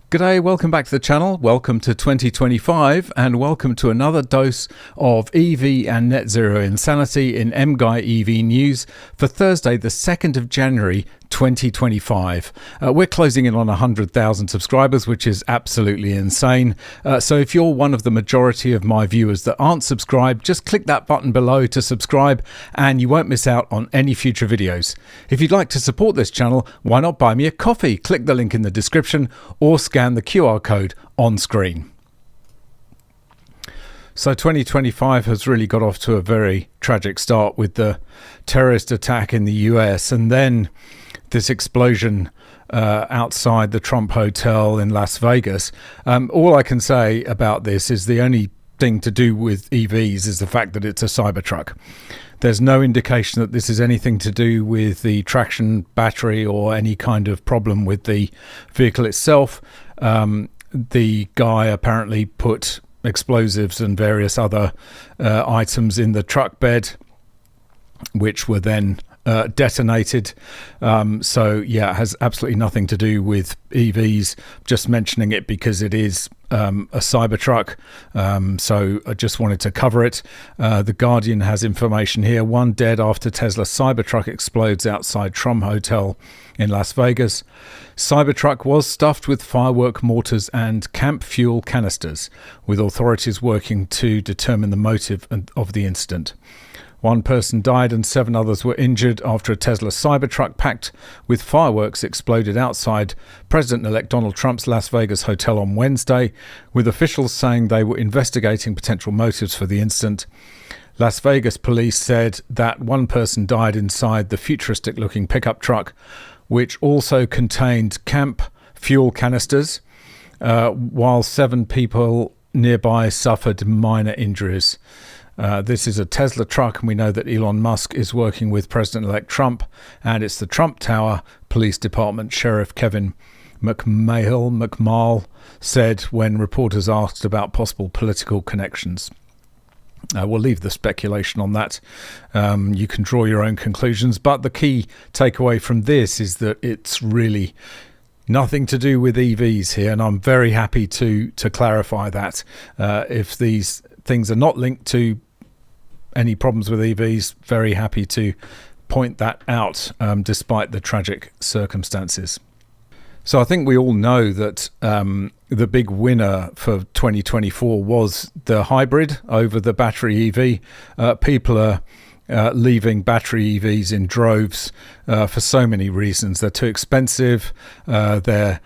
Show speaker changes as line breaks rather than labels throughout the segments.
G'day, welcome back to the channel, welcome to 2025 and welcome to another dose of EV and net zero insanity in MGUY EV news for Thursday the 2nd of January 2025. We're closing in on 100,000 subscribers, which is absolutely insane. So if you're one of the majority of my viewers that aren't subscribed, just click that button below to subscribe and you won't miss out on any future videos. If you'd like to support this channel, why not buy me a coffee? Click the link in the description or scan the QR code on screen. So 2025 has really got off to a very tragic start with the terrorist attack in the US and then this explosion outside the Trump Hotel in Las Vegas. All I can say about this is the only thing to do with EVs is the fact that it's a Cybertruck. There's no indication that this is anything to do with the traction battery or any kind of problem with the vehicle itself. The guy apparently put explosives and various other items in the truck bed, which were then detonated. So yeah, it has absolutely nothing to do with EVs. Just mentioning it because it is a Cybertruck. So I just wanted to cover it. The Guardian has information here. 1 dead after Tesla Cybertruck explodes outside Trump Hotel in Las Vegas. Cybertruck was stuffed with firework mortars and camp fuel canisters, with authorities working to determine the motive of the incident. 1 person died and 7 others were injured after a Tesla Cybertruck packed with fireworks exploded outside President-elect Donald Trump's Las Vegas hotel on Wednesday, with officials saying they were investigating potential motives for the incident. Las Vegas police said that 1 person died inside the futuristic-looking pickup truck, which also contained camp fuel canisters, while 7 people nearby suffered minor injuries. This is a Tesla truck, and we know that Elon Musk is working with President-elect Trump, and it's the Trump Tower. Police Department Sheriff Kevin McMahal said when reporters asked about possible political connections. We'll leave the speculation on that. You can draw your own conclusions, but the key takeaway from this is that it's really nothing to do with EVs here, and I'm very happy to clarify that. If these things are not linked to any problems with EVs, very happy to point that out, despite the tragic circumstances. So I think we all know that the big winner for 2024 was the hybrid over the battery EV. People are leaving battery EVs in droves for so many reasons. They're too expensive, they're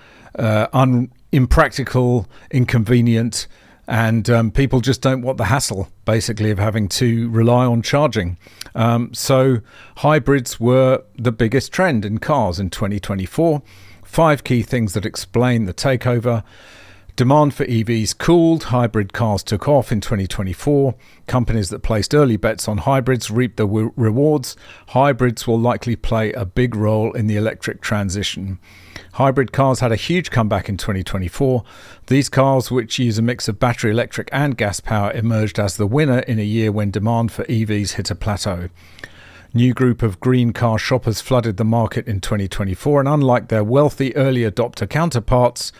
impractical, inconvenient, and people just don't want the hassle, basically, of having to rely on charging. So hybrids were the biggest trend in cars in 2024. 5 key things that explain the takeover. Demand for EVs cooled, hybrid cars took off in 2024. Companies that placed early bets on hybrids reaped the rewards. Hybrids will likely play a big role in the electric transition. Hybrid cars had a huge comeback in 2024. These cars, which use a mix of battery electric and gas power, emerged as the winner in a year when demand for EVs hit a plateau. New group of green car shoppers flooded the market in 2024, and unlike their wealthy early adopter counterparts,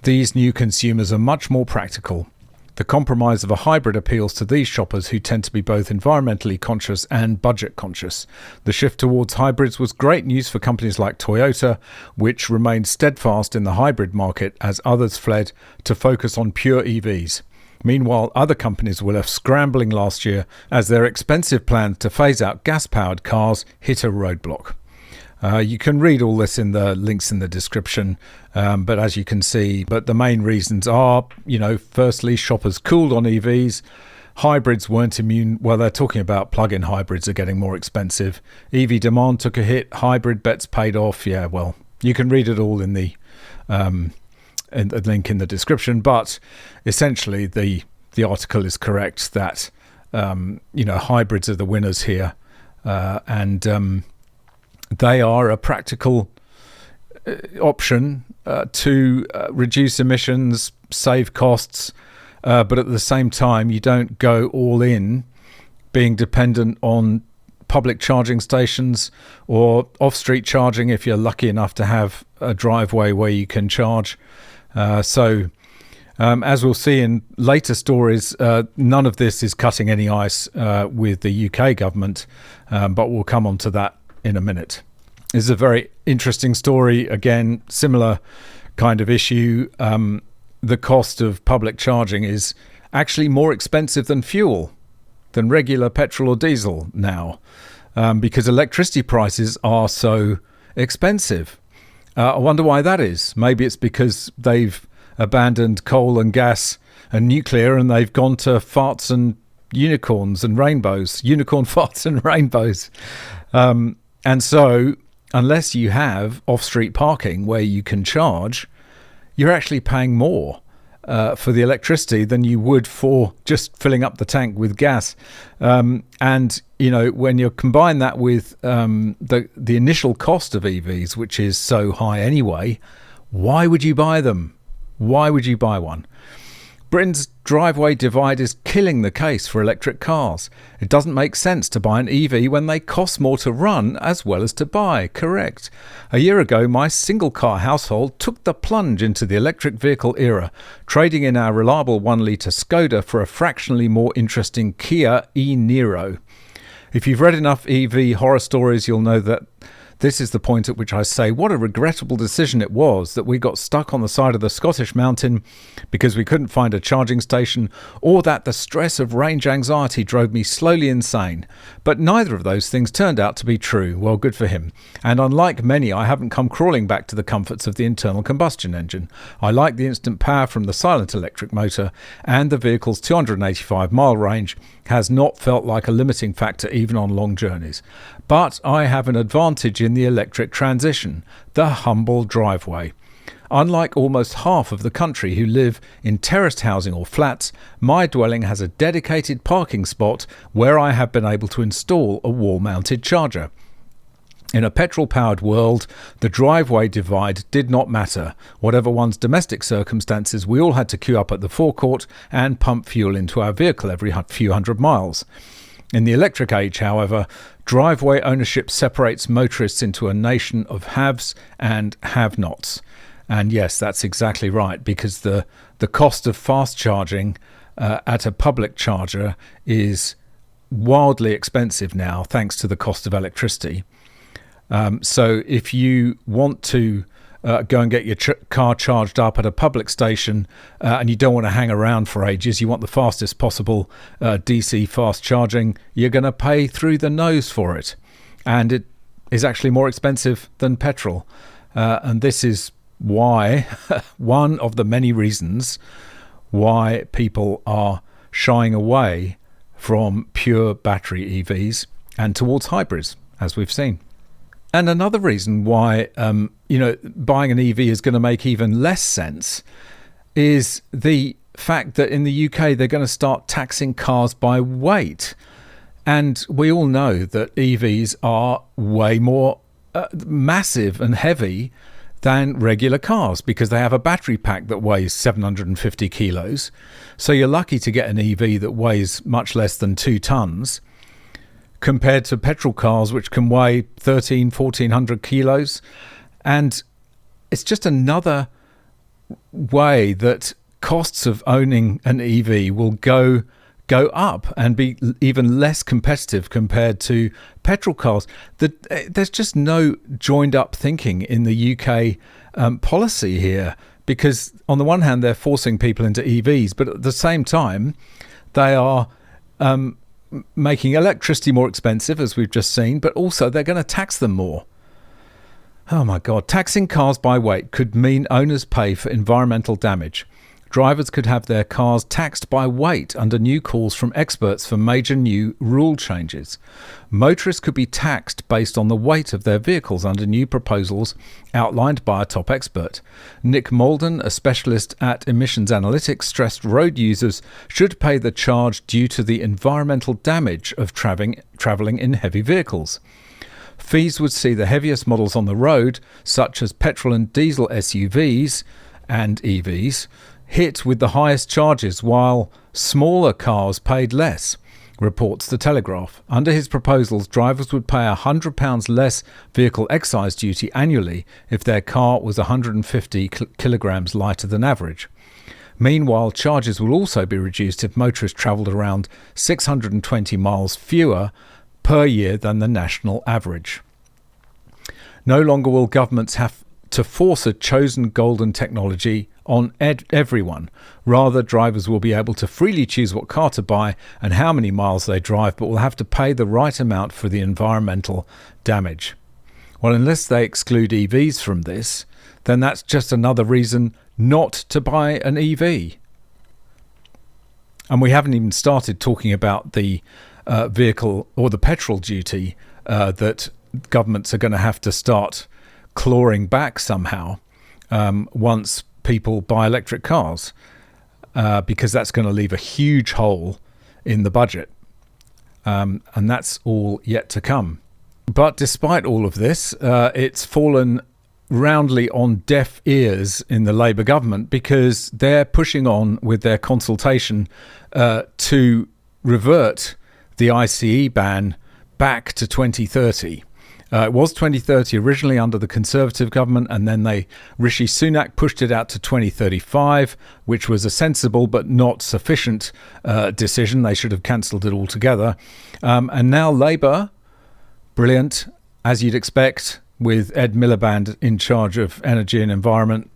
these new consumers are much more practical. The compromise of a hybrid appeals to these shoppers who tend to be both environmentally conscious and budget conscious. The shift towards hybrids was great news for companies like Toyota, which remained steadfast in the hybrid market as others fled to focus on pure EVs. Meanwhile, other companies were left scrambling last year as their expensive plans to phase out gas-powered cars hit a roadblock. You can read all this in the links in the description, but as you can see, but the main reasons are, firstly, shoppers cooled on EVs. Hybrids weren't immune. Well, they're talking about plug-in hybrids are getting more expensive. EV demand took a hit. Hybrid bets paid off. Yeah, well, you can read it all in the link in the description, but essentially the article is correct that hybrids are the winners here, and they are a practical option to reduce emissions, save costs, but at the same time you don't go all in being dependent on public charging stations or off-street charging if you're lucky enough to have a driveway where you can charge. As we'll see in later stories, none of this is cutting any ice with the UK government, but we'll come on to that in a minute. This is a very interesting story. Again, similar kind of issue. The cost of public charging is actually more expensive than fuel, than regular petrol or diesel now, because electricity prices are so expensive. I wonder why that is. Maybe it's because they've abandoned coal and gas and nuclear and they've gone to farts and unicorns and rainbows. Unicorn farts and rainbows. And so unless you have off-street parking where you can charge, you're actually paying more for the electricity than you would for just filling up the tank with gas. And, you know, when you combine that with the initial cost of EVs, which is so high anyway, why would you buy them? Why would you buy one? Britain's driveway divide is killing the case for electric cars. It doesn't make sense to buy an EV when they cost more to run as well as to buy. Correct. A year ago, my single-car household took the plunge into the electric vehicle era, trading in our reliable 1-litre Skoda for a fractionally more interesting Kia e-Niro. If you've read enough EV horror stories, you'll know that this is the point at which I say what a regrettable decision it was that we got stuck on the side of the Scottish mountain because we couldn't find a charging station, or that the stress of range anxiety drove me slowly insane. But neither of those things turned out to be true. Well, good for him. And unlike many, I haven't come crawling back to the comforts of the internal combustion engine. I like the instant power from the silent electric motor, and the vehicle's 285-mile range has not felt like a limiting factor even on long journeys. But I have an advantage in the electric transition: the humble driveway. Unlike almost half of the country who live in terraced housing or flats, my dwelling has a dedicated parking spot where I have been able to install a wall-mounted charger. In a petrol-powered world, the driveway divide did not matter. Whatever one's domestic circumstances, we all had to queue up at the forecourt and pump fuel into our vehicle every few hundred miles. In the electric age, however, driveway ownership separates motorists into a nation of haves and have-nots. And yes, that's exactly right, because the cost of fast charging at a public charger is wildly expensive now, thanks to the cost of electricity. So if you want to go and get your car charged up at a public station and you don't want to hang around for ages, you want the fastest possible DC fast charging, you're going to pay through the nose for it. And it is actually more expensive than petrol. And this is why, one of the many reasons why people are shying away from pure battery EVs and towards hybrids, as we've seen. And another reason why, buying an EV is going to make even less sense is the fact that in the UK, they're going to start taxing cars by weight. And we all know that EVs are way more massive and heavy than regular cars because they have a battery pack that weighs 750 kilos. So you're lucky to get an EV that weighs much less than 2 tons. Compared to petrol cars, which can weigh 1,400 kilos. And it's just another way that costs of owning an EV will go up and be even less competitive compared to petrol cars. There's just no joined up thinking in the UK policy here, because on the one hand, they're forcing people into EVs, but at the same time, they are making electricity more expensive, as we've just seen, but also they're going to tax them more. Oh my God. Taxing cars by weight could mean owners pay for environmental damage. Drivers could have their cars taxed by weight under new calls from experts for major new rule changes. Motorists could be taxed based on the weight of their vehicles under new proposals outlined by a top expert. Nick Molden, a specialist at emissions analytics, stressed road users should pay the charge due to the environmental damage of travelling in heavy vehicles. Fees would see the heaviest models on the road, such as petrol and diesel SUVs and EVs, hit with the highest charges, while smaller cars paid less. reports The Telegraph. Under his proposals, drivers would pay £100 less vehicle excise duty annually if their car was 150 kilograms lighter than average. Meanwhile, charges will also be reduced if motorists travelled around 620 miles fewer per year than the national average. No longer will governments have to force a chosen golden technology on everyone. Rather, drivers will be able to freely choose what car to buy and how many miles they drive, but will have to pay the right amount for the environmental damage. Well, unless they exclude EVs from this, then that's just another reason not to buy an EV. And we haven't even started talking about the vehicle or the petrol duty that governments are going to have to start clawing back somehow once people buy electric cars, because that's going to leave a huge hole in the budget. And that's all yet to come. But despite all of this, it's fallen roundly on deaf ears in the Labour government, because they're pushing on with their consultation to revert the ICE ban back to 2030. It was 2030 originally under the Conservative government, and then Rishi Sunak pushed it out to 2035, which was a sensible but not sufficient decision. They should have cancelled it altogether. And now Labour, brilliant, as you'd expect, with Ed Miliband in charge of energy and environment,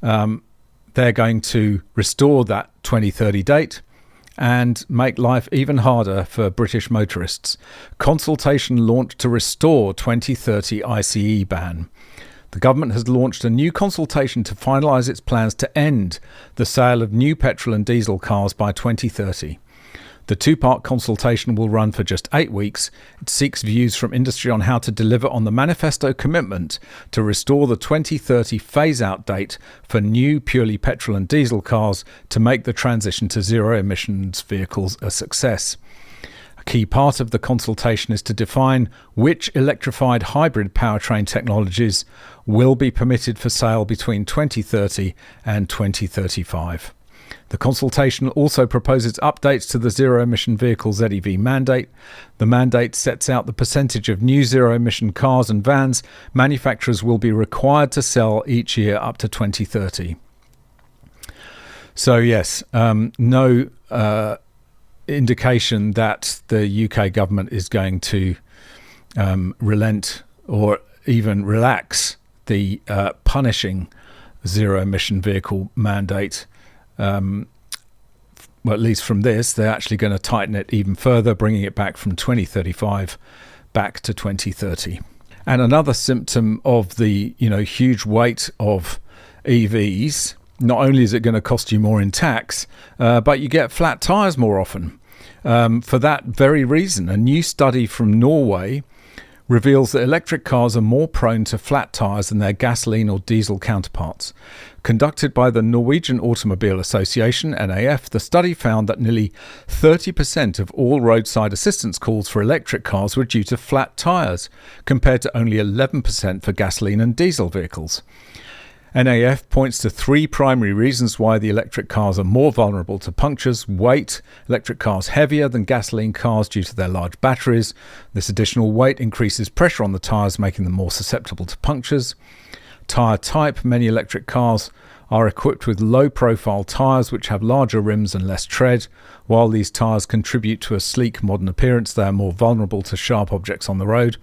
they're going to restore that 2030 date and make life even harder for British motorists. Consultation launched to restore 2030 ICE ban. The government has launched a new consultation to finalise its plans to end the sale of new petrol and diesel cars by 2030. The two-part consultation will run for just 8 weeks. It seeks views from industry on how to deliver on the manifesto commitment to restore the 2030 phase-out date for new purely petrol and diesel cars to make the transition to zero-emissions vehicles a success. A key part of the consultation is to define which electrified hybrid powertrain technologies will be permitted for sale between 2030 and 2035. The consultation also proposes updates to the zero-emission vehicle ZEV mandate. The mandate sets out the percentage of new zero-emission cars and vans manufacturers will be required to sell each year up to 2030. So yes, no indication that the UK government is going to relent or even relax the punishing zero-emission vehicle mandate. Well, at least from this, they're actually going to tighten it even further, bringing it back from 2035 back to 2030. And another symptom of the huge weight of EVs, not only is it going to cost you more in tax, but you get flat tires more often. For that very reason, a new study from Norway reveals that electric cars are more prone to flat tires than their gasoline or diesel counterparts. Conducted by the Norwegian Automobile Association, NAF, the study found that nearly 30% of all roadside assistance calls for electric cars were due to flat tires, compared to only 11% for gasoline and diesel vehicles. NAF points to 3 primary reasons why the electric cars are more vulnerable to punctures. Weight: electric cars heavier than gasoline cars due to their large batteries. This additional weight increases pressure on the tyres, making them more susceptible to punctures. Tyre type: many electric cars are equipped with low-profile tyres which have larger rims and less tread. While these tyres contribute to a sleek modern appearance, they are more vulnerable to sharp objects on the road.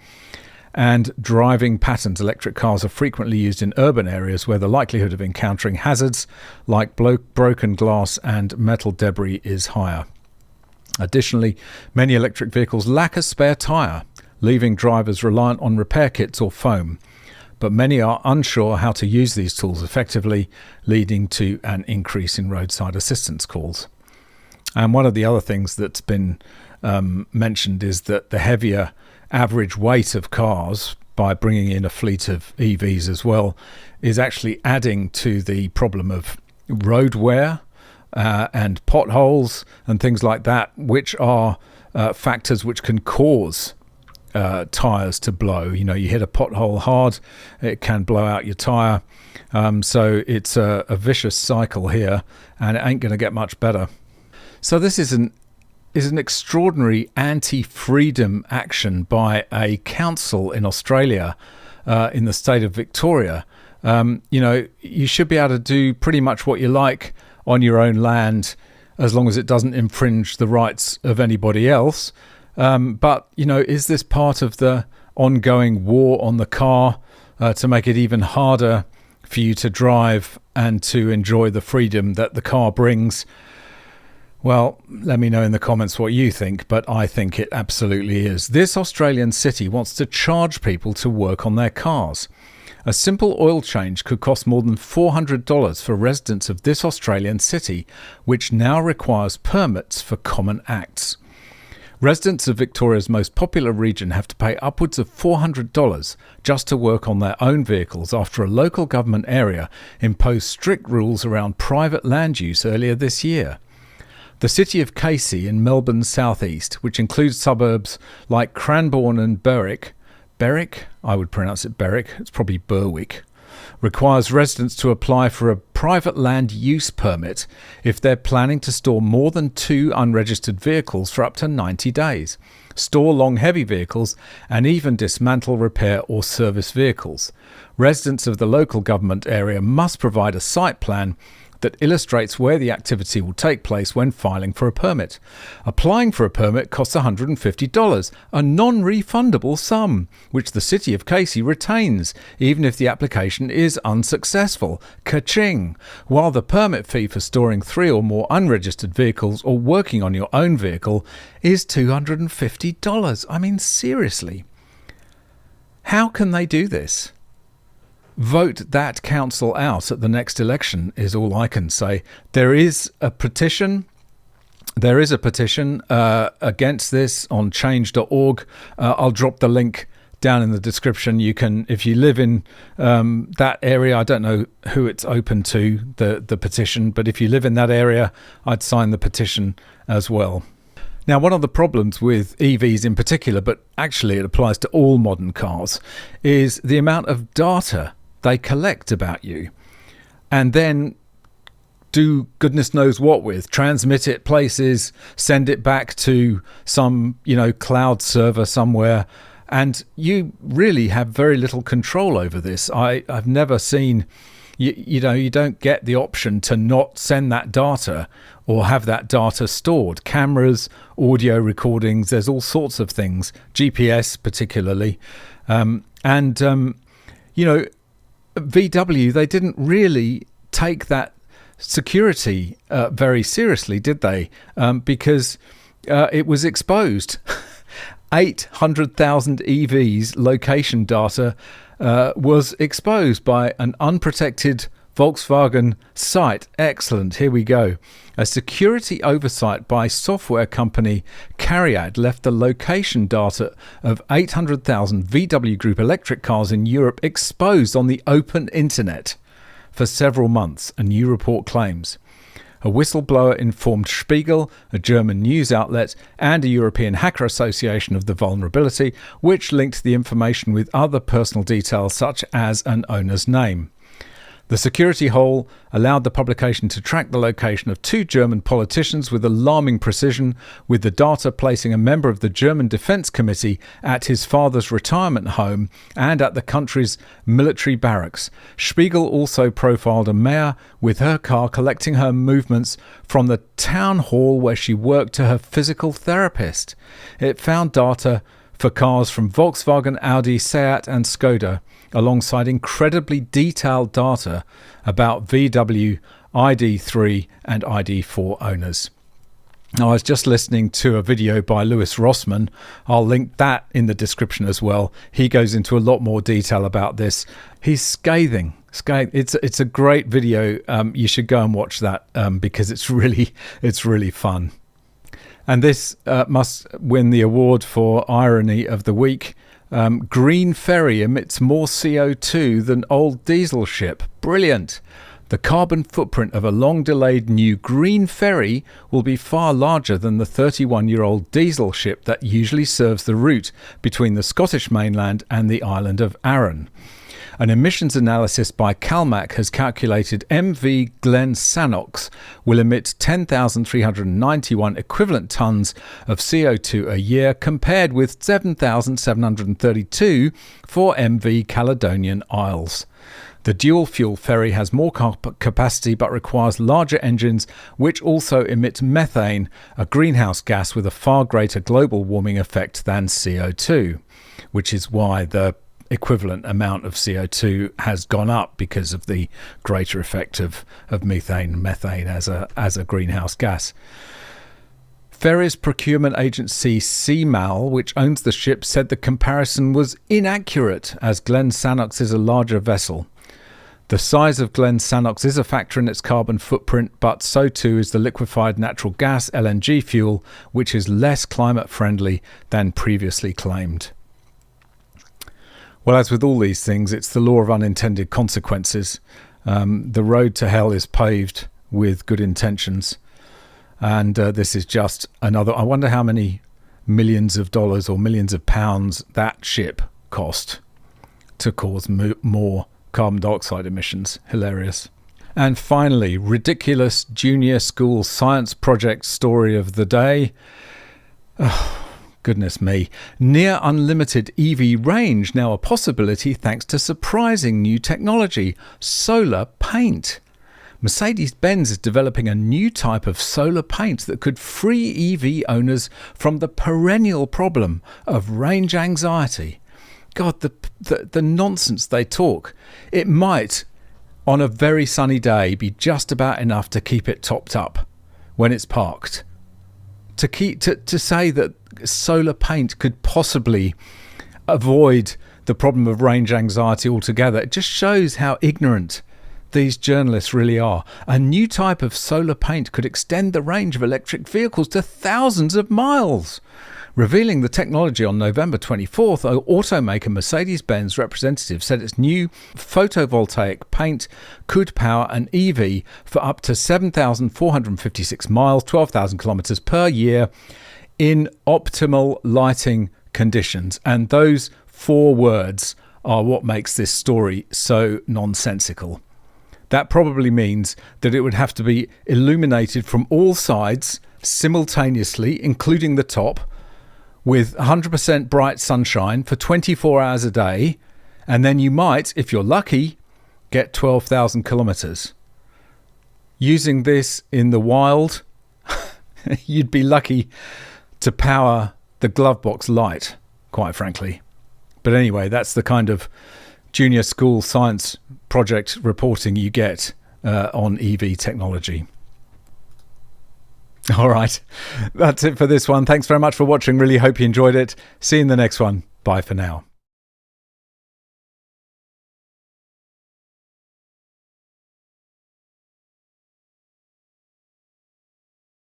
And driving patterns: electric cars are frequently used in urban areas where the likelihood of encountering hazards like broken glass and metal debris is higher. Additionally, many electric vehicles lack a spare tyre, leaving drivers reliant on repair kits or foam. But many are unsure how to use these tools effectively, leading to an increase in roadside assistance calls. And one of the other things that's been mentioned is that the heavier average weight of cars, by bringing in a fleet of EVs as well, is actually adding to the problem of road wear and potholes and things like that, which are factors which can cause tyres to blow. You hit a pothole hard, it can blow out your tyre. So it's a vicious cycle here, and it ain't going to get much better. So this is an is an extraordinary anti-freedom action by a council in Australia, in the state of Victoria. You should be able to do pretty much what you like on your own land as long as it doesn't infringe the rights of anybody else. But is this part of the ongoing war on the car to make it even harder for you to drive and to enjoy the freedom that the car brings? Well, let me know in the comments what you think, but I think it absolutely is. This Australian city wants to charge people to work on their cars. A simple oil change could cost more than $400 for residents of this Australian city, which now requires permits for common acts. Residents of Victoria's most popular region have to pay upwards of $400 just to work on their own vehicles after a local government area imposed strict rules around private land use earlier this year. The city of Casey in Melbourne's southeast, which includes suburbs like Cranbourne and Berwick, I would pronounce it Berwick, it's probably Berwick, requires residents to apply for a private land use permit if they're planning to store more than 2 unregistered vehicles for up to 90 days, store long heavy vehicles, and even dismantle, repair or service vehicles. Residents of the local government area must provide a site plan that illustrates where the activity will take place when filing for a permit. Applying for a permit costs $150, a non-refundable sum, which the City of Casey retains, even if the application is unsuccessful. Ka-ching! While the permit fee for storing 3 or more unregistered vehicles or working on your own vehicle is $250. I mean, seriously. How can they do this? Vote that council out at the next election is all I can say. There is a petition against this on change.org. I'll drop the link down in the description. You can, if you live in that area, I don't know who it's open to, the petition, but if you live in that area, I'd sign the petition as well. Now, one of the problems with EVs in particular, but actually it applies to all modern cars, is the amount of data they collect about you and then do goodness knows what with, transmit it places, send it back to some, cloud server somewhere. And you really have very little control over this. I've never seen, you don't get the option to not send that data or have that data stored. Cameras, audio recordings, there's all sorts of things, GPS particularly. VW, they didn't really take that security very seriously, did they? Because it was exposed. 800,000 EVs location data was exposed by an unprotected Volkswagen site. Excellent. Here we go. A security oversight by software company Cariad left the location data of 800,000 VW Group electric cars in Europe exposed on the open internet for several months, a new report claims. A whistleblower informed Spiegel, a German news outlet, and a European Hacker Association of the vulnerability, which linked the information with other personal details such as an owner's name. The security hole allowed the publication to track the location of 2 German politicians with alarming precision, with the data placing a member of the German Defense Committee at his father's retirement home and at the country's military barracks. Spiegel also profiled a mayor with her car collecting her movements from the town hall where she worked to her physical therapist. It found data for cars from Volkswagen, Audi, Seat and Skoda, alongside incredibly detailed data about VW ID3 and ID4 owners. Now, I was just listening to a video by Lewis Rossman. I'll link that in the description as well. He goes into a lot more detail about this. He's scathing. It's a great video. You should go and watch that because it's really fun. And this must win the award for Irony of the Week. Green ferry emits more CO2 than old diesel ship. Brilliant. The carbon footprint of a long-delayed new green ferry will be far larger than the 31-year-old diesel ship that usually serves the route between the Scottish mainland and the island of Arran. An emissions analysis by CalMac has calculated MV Glen Sannox will emit 10,391 equivalent tonnes of CO2 a year, compared with 7,732 for MV Caledonian Isles. The dual-fuel ferry has more capacity but requires larger engines, which also emit methane, a greenhouse gas with a far greater global warming effect than CO2, which is why the equivalent amount of CO2 has gone up, because of the greater effect of methane as a greenhouse gas. Ferries procurement agency CMAL, which owns the ship, said the comparison was inaccurate as Glen Sannox is a larger vessel. The size of Glen Sannox is a factor in its carbon footprint, but so too is the liquefied natural gas LNG fuel, which is less climate friendly than previously claimed. Well, as with all these things, it's the law of unintended consequences. The road to hell is paved with good intentions. And this is just another. I wonder how many millions of dollars or millions of pounds that ship cost to cause more carbon dioxide emissions. Hilarious. And finally, ridiculous junior school science project story of the day. Oh, goodness me. Near unlimited EV range now a possibility thanks to surprising new technology, solar paint. Mercedes-Benz is developing a new type of solar paint that could free EV owners from the perennial problem of range anxiety. God, the nonsense they talk. It might, on a very sunny day, be just about enough to keep it topped up when it's parked. To say that solar paint could possibly avoid the problem of range anxiety altogether, it just shows how ignorant these journalists really are. A new type of solar paint could extend the range of electric vehicles to thousands of miles. Revealing the technology on November 24th, automaker Mercedes-Benz representative said its new photovoltaic paint could power an EV for up to 7,456 miles, 12,000 kilometers per year in optimal lighting conditions. And those 4 words are what makes this story so nonsensical. That probably means that it would have to be illuminated from all sides simultaneously, including the top, with 100% bright sunshine for 24 hours a day, and then you might, if you're lucky, get 12,000 kilometers. Using this in the wild, you'd be lucky to power the glove box light, quite frankly. But anyway, that's the kind of junior school science project reporting you get on EV technology. All right, that's it for this one. Thanks very much for watching. Really hope you enjoyed it. See you in the next one. Bye for now.